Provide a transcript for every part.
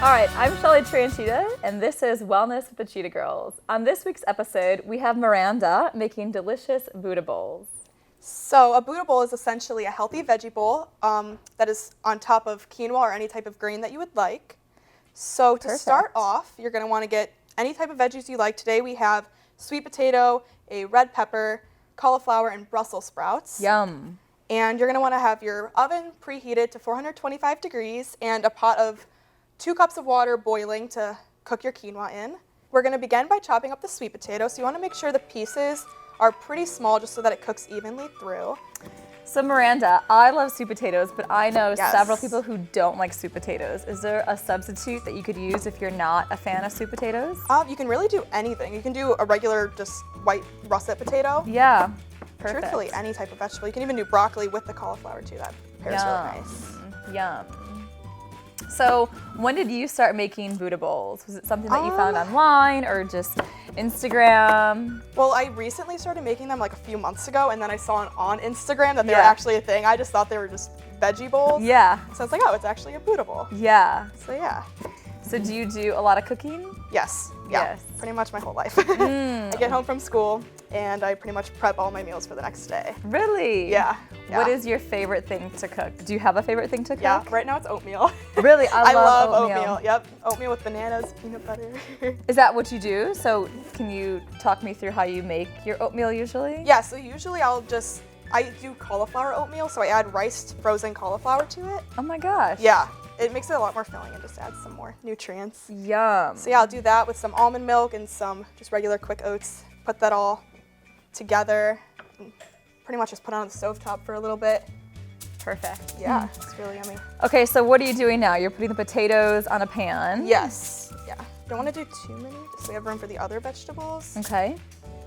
All right, I'm Shelly Chita, and this is Wellness with the Chita Girls. On this week's episode, we have Miranda making delicious Buddha bowls. So a Buddha bowl is essentially a healthy veggie bowl that is on top of quinoa or any type of grain that you would like. So to start off, you're going to want to get any type of veggies you like. Today we have sweet potato, a red pepper, cauliflower, and Brussels sprouts. Yum. And you're going to want to have your oven preheated to 425 degrees and a pot of 2 cups of water boiling to cook your quinoa in. We're going to begin by chopping up the sweet potato. So you want to make sure the pieces are pretty small just so that it cooks evenly through. So Miranda, I love sweet potatoes, but I know several people who don't like sweet potatoes. Is there a substitute that you could use if you're not a fan of sweet potatoes? You can really do anything. You can do a regular just white russet potato. Yeah, perfect. Truthfully, any type of vegetable. You can even do broccoli with the cauliflower too. That pairs really nice. Yum. So when did you start making Buddha bowls? Was it something that you found online or just Instagram? Well, I recently started making them like a few months ago, and then I saw on Instagram that they were actually a thing. I just thought they were just veggie bowls. Yeah. So I was like, oh, it's actually a Buddha bowl. Yeah. So yeah. So do you do a lot of cooking? Yes. Yeah. Yes. Pretty much my whole life. I get home from school and I pretty much prep all my meals for the next day. Really? Yeah. What is your favorite thing to cook? Do you have a favorite thing to cook? Yeah, right now it's oatmeal. Really? I love oatmeal. Yep. Oatmeal with bananas, peanut butter. Is that what you do? So can you talk me through how you make your oatmeal usually? Yeah, so usually I do cauliflower oatmeal, so I add riced frozen cauliflower to it. Oh my gosh. Yeah. It makes it a lot more filling and just adds some more nutrients. Yum. So yeah, I'll do that with some almond milk and some just regular quick oats. Put that all together and pretty much just put it on the stovetop for a little bit. Perfect. Yeah, it's really yummy. Okay, so what are you doing now? You're putting the potatoes on a pan? Yes. Yeah. Don't want to do too many, just so we have room for the other vegetables. Okay.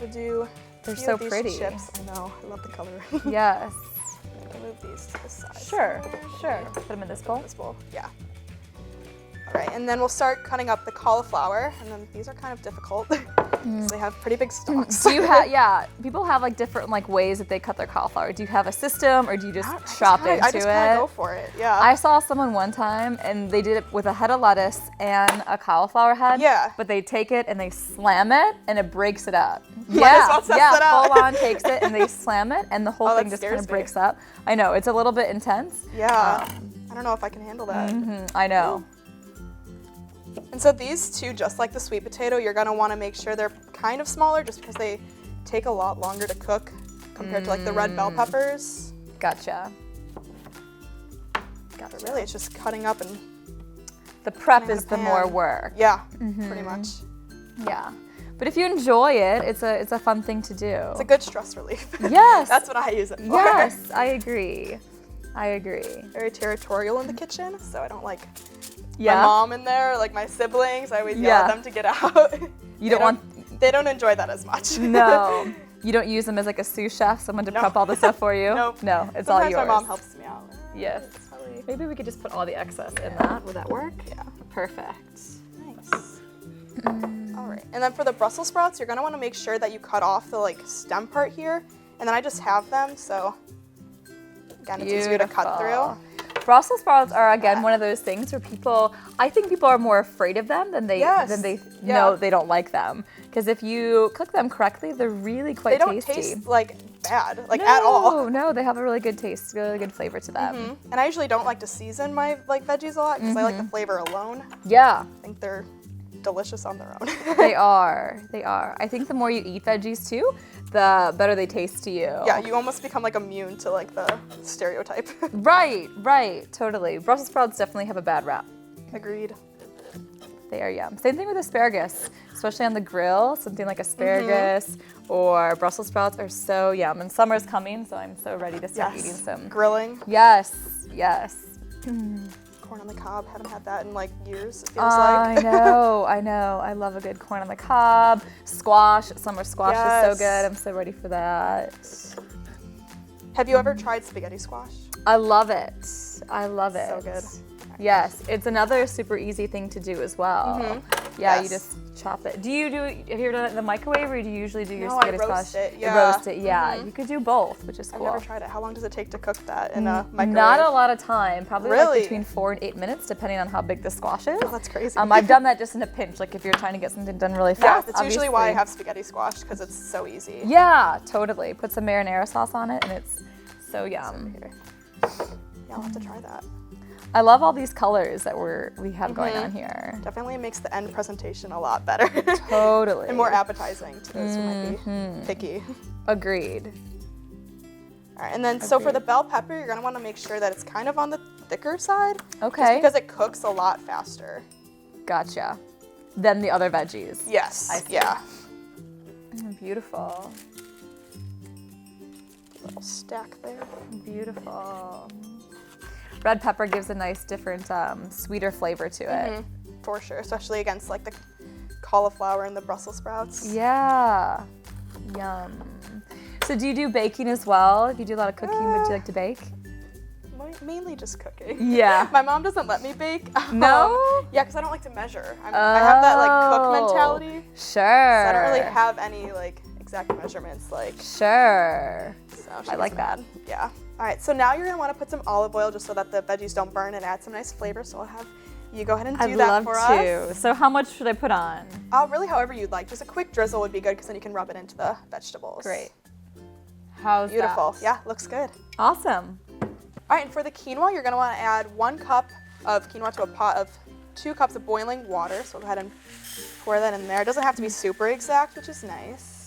We'll do They're a few so of these pretty. chips. I know, I love the color. Yes. Move these to the side. Sure. Put them in this bowl? This bowl, yeah. All right, and then we'll start cutting up the cauliflower, and then these are kind of difficult because they have pretty big stalks. Do you have, people have like different like ways that they cut their cauliflower. Do you have a system or do you just chop into it? I just kind of go for it, yeah. I saw someone one time and they did it with a head of lettuce and a cauliflower head. Yeah. But they take it and they slam it and it breaks it up. Might as well test it out. Full on takes it and they slam it and the whole thing just kind of breaks up. I know, it's a little bit intense. Yeah, I don't know if I can handle that. I know. And so these two, just like the sweet potato, you're gonna wanna make sure they're kind of smaller just because they take a lot longer to cook compared to like the red bell peppers. Gotcha. But really, it's just cutting up and the prep is the more work. Yeah, pretty much. Yeah. But if you enjoy it, it's a fun thing to do. It's a good stress relief. Yes. That's what I use it for. Yes, I agree. Very territorial in the kitchen, so I don't like my mom in there, like my siblings. I always yell at them to get out. They don't enjoy that as much. No. You don't use them as like a sous chef, someone to prep all the stuff for you? Nope. No, it's Sometimes all yours. my mom helps me out. Yes. Maybe we could just put all the excess in that. Would that work? Yeah. Perfect. Nice. All right. And then for the Brussels sprouts, you're gonna want to make sure that you cut off the like stem part here. And then I just have them, so again, it's easier to cut through. Brussels sprouts are again one of those things where I think people are more afraid of them than they know they don't like them. Because if you cook them correctly, they're really quite tasty. They don't taste like bad, at all. No, they have a really good taste, really good flavor to them. And I usually don't like to season my like veggies a lot because I like the flavor alone. Yeah. I think they're delicious on their own. They are. I think the more you eat veggies too, the better they taste to you. Yeah, you almost become like immune to like the stereotype. Right, totally. Brussels sprouts definitely have a bad rap. Agreed. They are yum. Same thing with asparagus, especially on the grill. Something like asparagus or Brussels sprouts are so yum. And summer's coming, so I'm so ready to start eating some. Grilling. Yes. Corn on the cob. Haven't had that in like years, it feels like. like. I know. I love a good corn on the cob. Squash. Summer squash is so good. I'm so ready for that. Have you ever tried spaghetti squash? I love it. So good. Yes, it's another super easy thing to do as well. Mm-hmm. Yeah, you just chop it. Have you ever done it in the microwave, or do you usually do your No, spaghetti I roast squash? it, yeah. Roast it, yeah. You could do both, which is cool. I've never tried it. How long does it take to cook that in a microwave? Not a lot of time, probably Really? like between 4 and 8 minutes, depending on how big the squash is. Oh, that's crazy. I've done that just in a pinch, like if you're trying to get something done really Yeah, fast. that's usually why I obviously. have spaghetti squash, because it's so easy. Yeah, totally. Put some marinara sauce on it, and it's so yum. Here. Yeah, I'll have to try that. I love all these colors that we have going on here. Definitely makes the end presentation a lot better. Totally. And more appetizing to those who might be picky. Agreed. All right, and then so for the bell pepper, you're gonna want to make sure that it's kind of on the thicker side. Okay. Just because it cooks a lot faster. Gotcha. Then the other veggies. Yes. I see. Yeah. Beautiful. Little stack there. Beautiful. Red pepper gives a nice different, sweeter flavor to it. For sure, especially against like the cauliflower and the Brussels sprouts. Yeah. Yum. So do you do baking as well? If you do a lot of cooking, would you like to bake? Mainly just cooking. Yeah. My mom doesn't let me bake. No? Yeah, because I don't like to measure. I have that like cook mentality. Sure. So I don't really have any like exact measurements. Like. Sure. So I like that. Yeah. All right, so now you're gonna want to put some olive oil just so that the veggies don't burn and add some nice flavor. So I'll have you go ahead and do that for us. I'd love to. So how much should I put on? Really, however you'd like. Just a quick drizzle would be good because then you can rub it into the vegetables. Great. How's Beautiful. that? Yeah, looks good. Awesome. All right, and for the quinoa, you're gonna want to add 1 cup of quinoa to a pot of 2 cups of boiling water. So go ahead and pour that in there. It doesn't have to be super exact, which is nice.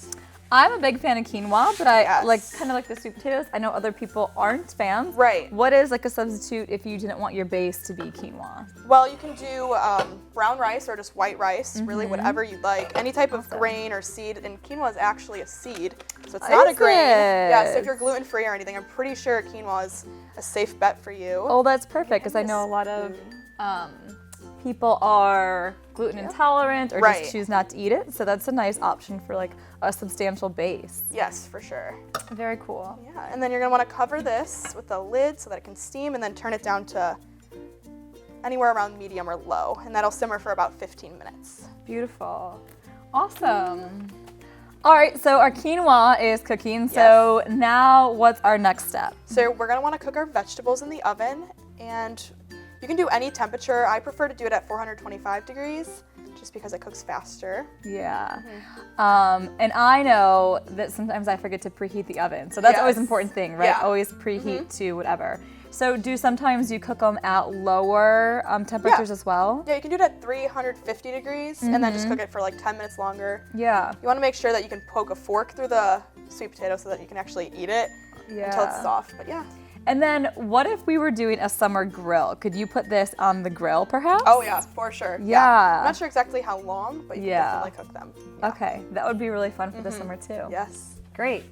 I'm a big fan of quinoa, but I Yes. kind of like the sweet potatoes. I know other people aren't fans. Right. What is like a substitute if you didn't want your base to be quinoa? Well, you can do brown rice or just white rice, really whatever you'd like. Any type of grain or seed, and quinoa is actually a seed, so it's not a grain. Yeah, so if you're gluten-free or anything, I'm pretty sure quinoa is a safe bet for you. Oh, that's perfect, because I know a lot of people are gluten intolerant or just choose not to eat it, so that's a nice option for like a substantial base. Yes, for sure. Very cool. Yeah, and then you're gonna want to cover this with a lid so that it can steam, and then turn it down to anywhere around medium or low, and that'll simmer for about 15 minutes. Beautiful. Awesome. All right, so our quinoa is cooking, so now what's our next step? So we're gonna want to cook our vegetables in the oven, and you can do any temperature. I prefer to do it at 425 degrees, just because it cooks faster. Yeah. And I know that sometimes I forget to preheat the oven, so that's always an important thing, right? Yeah. Always preheat to whatever. So sometimes you cook them at lower temperatures as well? Yeah, you can do it at 350 degrees, and then just cook it for like 10 minutes longer. Yeah. You want to make sure that you can poke a fork through the sweet potato so that you can actually eat it until it's soft, but yeah. And then what if we were doing a summer grill? Could you put this on the grill perhaps? Oh yeah, for sure. Yeah. I'm not sure exactly how long, but you can definitely cook them. Yeah. Okay, that would be really fun for the summer too. Yes. Great.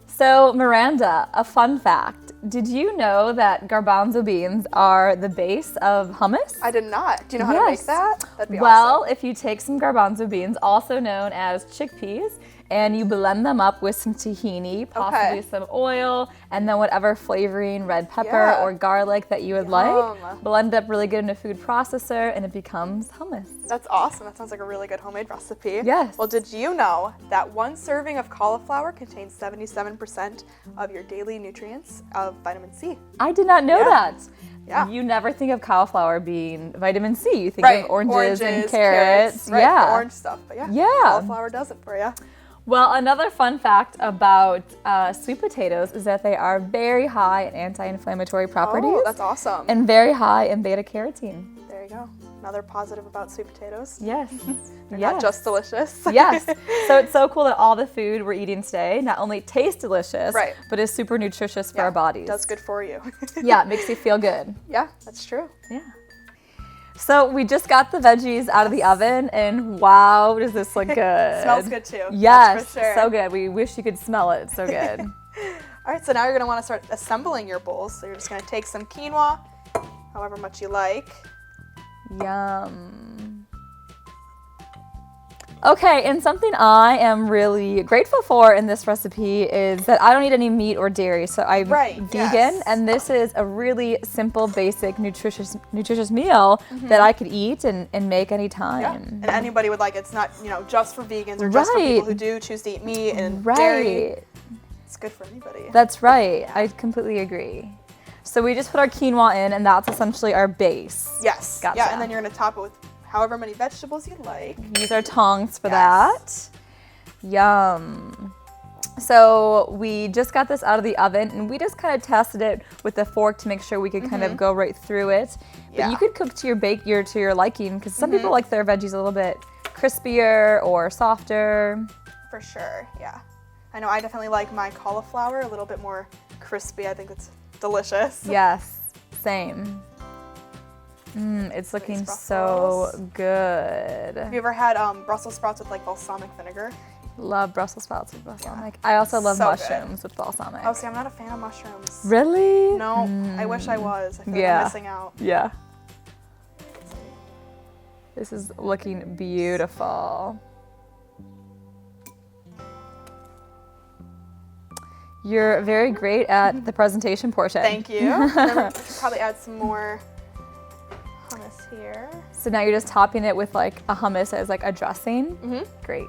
So Miranda, a fun fact. Did you know that garbanzo beans are the base of hummus? I did not. Do you know how to make that? That'd be Well, awesome. if you take some garbanzo beans, also known as chickpeas, and you blend them up with some tahini, possibly some oil, and then whatever flavoring, red pepper or garlic that you would like. Blend it up really good in a food processor, and it becomes hummus. That's awesome. That sounds like a really good homemade recipe. Yes. Well, did you know that 1 serving of cauliflower contains 77% of your daily nutrients of vitamin C? I did not know that. Yeah. You never think of cauliflower being vitamin C. You think of oranges and carrots. Right, the orange stuff. But yeah, cauliflower does it for you. Well, another fun fact about sweet potatoes is that they are very high in anti-inflammatory properties. Oh, that's awesome. And very high in beta-carotene. There you go. Another positive about sweet potatoes. Yes. They're not just delicious. Yes. So it's so cool that all the food we're eating today not only tastes delicious, but is super nutritious for our bodies. Does good for you. Yeah, it makes you feel good. Yeah, that's true. Yeah. So we just got the veggies out of the oven, and wow, does this look good. Smells good too. Yes, that's for sure. So good. We wish you could smell it. It's so good. All right, so now you're gonna wanna start assembling your bowls. So you're just gonna take some quinoa, however much you like. Yum. Okay, and something I am really grateful for in this recipe is that I don't eat any meat or dairy, so I'm vegan, and this is a really simple, basic, nutritious meal that I could eat and make anytime. Yeah. And anybody would like it. It's not, just for vegans or just for people who do choose to eat meat and dairy. It's good for anybody. That's right. Yeah. I completely agree. So we just put our quinoa in, and that's essentially our base. Yes. Gotcha. Yeah, and then you're going to top it with however many vegetables you like. Use our tongs for that. Yum. So we just got this out of the oven, and we just kind of tested it with a fork to make sure we could kind of go right through it. But you could cook to your liking, because some people like their veggies a little bit crispier or softer. For sure, yeah. I know I definitely like my cauliflower a little bit more crispy. I think it's delicious. Yes, same. It's looking so good. Have you ever had Brussels sprouts with like balsamic vinegar? Love Brussels sprouts with balsamic. Yeah. I also love mushrooms with balsamic. Oh, see, I'm not a fan of mushrooms. Really? No, I wish I was. I feel like I'm missing out. Yeah. This is looking beautiful. You're very great at the presentation portion. Thank you. Then we should probably add some more hummus here. So now you're just topping it with like a hummus as like a dressing? Great.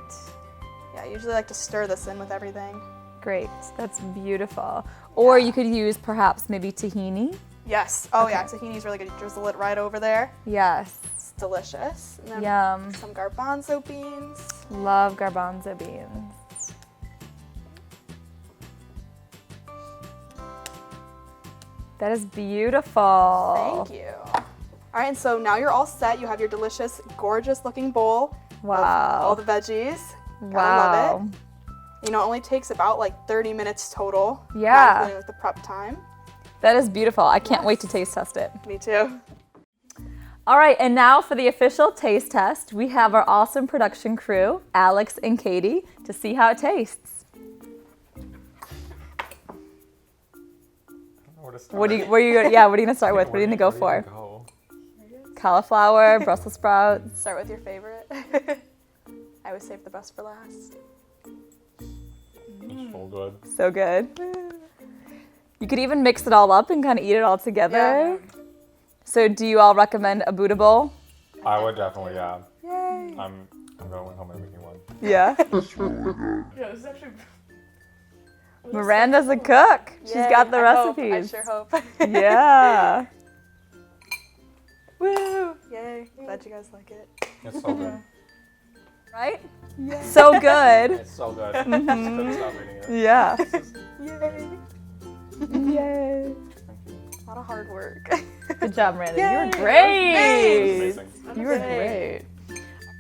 Yeah, I usually like to stir this in with everything. Great, that's beautiful. Or you could use perhaps maybe tahini. Yes, yeah, tahini's really good. You drizzle it right over there. Yes. It's delicious. And then yum. Some garbanzo beans. Love garbanzo beans. That is beautiful. Thank you. All right, and so now you're all set. You have your delicious, gorgeous looking bowl. Wow. Of all the veggies. Wow. Gotta love it. It only takes about like 30 minutes total. Yeah. Including with the prep time. That is beautiful. I can't wait to taste test it. Me too. All right, and now for the official taste test, we have our awesome production crew, Alex and Katie, to see how it tastes. What are you gonna start with? What are you gonna go for? Cauliflower, Brussels sprouts. Start with your favorite. I always save the best for last. It's so good. So good. You could even mix it all up and kind of eat it all together. Yeah. So do you all recommend a Buddha bowl? I would definitely, yeah. Yay. I'm going home and making one. Yeah. Yeah, this is actually... Miranda's a cook. She's got the recipes. I sure hope. Yeah. Woo! Yay. Glad you guys like it. It's so good. Right? Yeah. So good. It's so good. I just couldn't stop eating it. Yeah. Yay. Yay. A lot of hard work. Good job, Miranda. Yay. You were great. Amazing. You were great.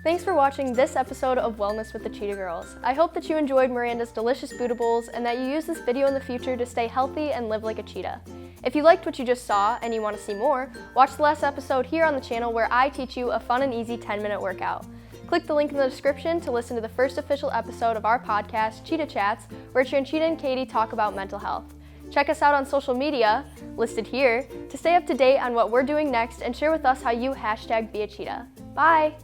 Thanks for watching this episode of Wellness with the Chita Girls. I hope that you enjoyed Miranda's delicious Buddha bowls and that you use this video in the future to stay healthy and live like a cheetah. If you liked what you just saw and you want to see more, watch the last episode here on the channel where I teach you a fun and easy 10-minute workout. Click the link in the description to listen to the first official episode of our podcast, Cheetah Chats, where Chita and Katie talk about mental health. Check us out on social media, listed here, to stay up to date on what we're doing next and share with us how you #BeACheetah. Bye!